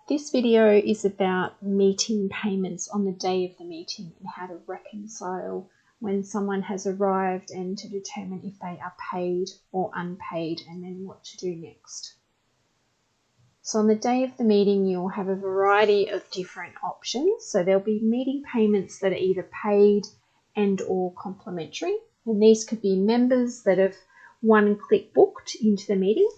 This video is about meeting payments on the day of the meeting and how to reconcile when someone has arrived and to determine if they are paid or unpaid and then what to do next. So on the day of the meeting, you'll have a variety of different options. So there'll be meeting payments that are either paid and or complimentary. And these could be members that have one-click booked into the meeting.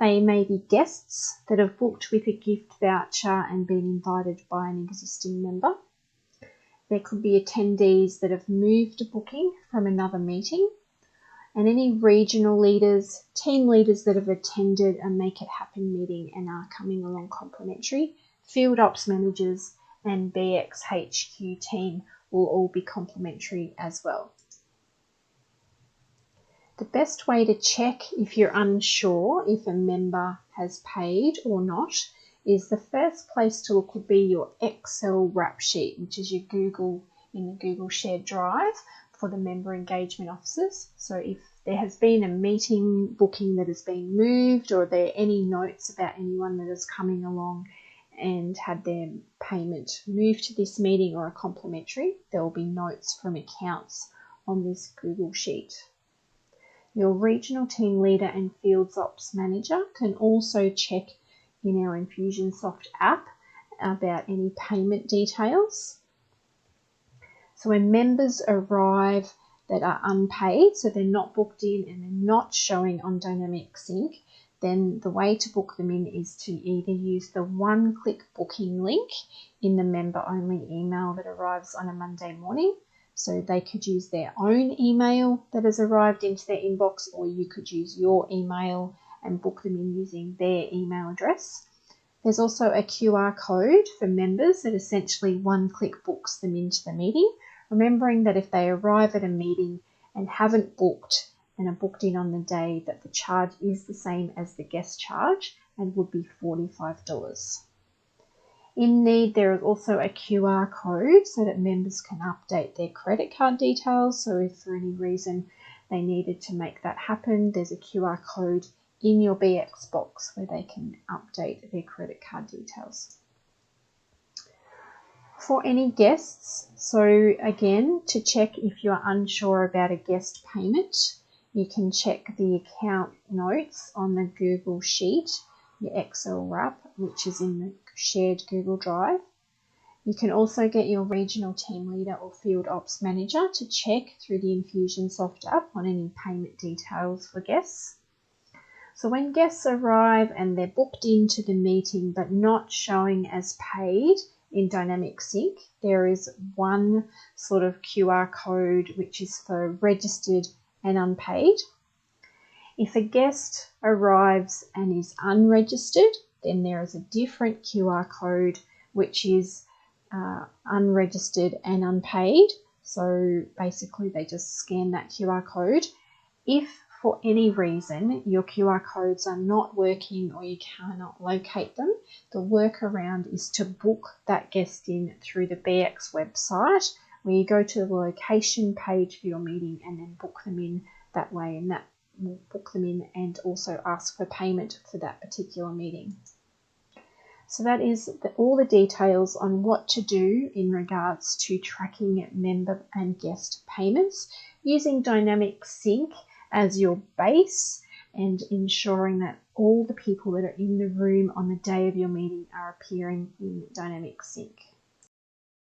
They may be guests that have booked with a gift voucher and been invited by an existing member. There could be attendees that have moved a booking from another meeting, and any regional leaders, team leaders that have attended a Make It Happen meeting and are coming along complimentary. Field ops managers and BXHQ team will all be complimentary as well. The best way to check if you're unsure if a member has paid or not is the first place to look would be your Excel wrap sheet, which is your Google in the Google Shared Drive for the member engagement officers. So if there has been a meeting booking that has been moved, or are there any notes about anyone that is coming along and had their payment moved to this meeting or a complimentary, there will be notes from accounts on this Google sheet. Your regional team leader and fields ops manager can also check in our Infusionsoft app about any payment details. So when members arrive that are unpaid, so they're not booked in and they're not showing on Dynamic Sync, then the way to book them in is to either use the one-click booking link in the member-only email that arrives on a Monday morning. So they could use their own email that has arrived into their inbox, or you could use your email and book them in using their email address. There's also a QR code for members that essentially one-click books them into the meeting, remembering that if they arrive at a meeting and haven't booked and are booked in on the day, that the charge is the same as the guest charge and would be $45. In Need, there is also a QR code so that members can update their credit card details. So if for any reason they needed to make that happen, there's a QR code in your BX box where they can update their credit card details. For any guests, so again, to check if you're unsure about a guest payment, you can check the account notes on the Google Sheet, your Excel wrap, which is in the shared Google Drive. You can also get your regional team leader or field ops manager to check through the Infusionsoft app on any payment details for guests. So when guests arrive and they're booked into the meeting but not showing as paid in Dynamic Sync, there is one sort of QR code which is for registered and unpaid. If a guest arrives and is unregistered, then there is a different QR code which is unregistered and unpaid. So basically they just scan that QR code. If for any reason your QR codes are not working or you cannot locate them, the workaround is to book that guest in through the BX website, where you go to the location page for your meeting and then book them in that way, and that will book them in and also ask for payment for that particular meeting. So that is all the details on what to do in regards to tracking member and guest payments using Dynamic Sync as your base and ensuring that all the people that are in the room on the day of your meeting are appearing in Dynamic Sync.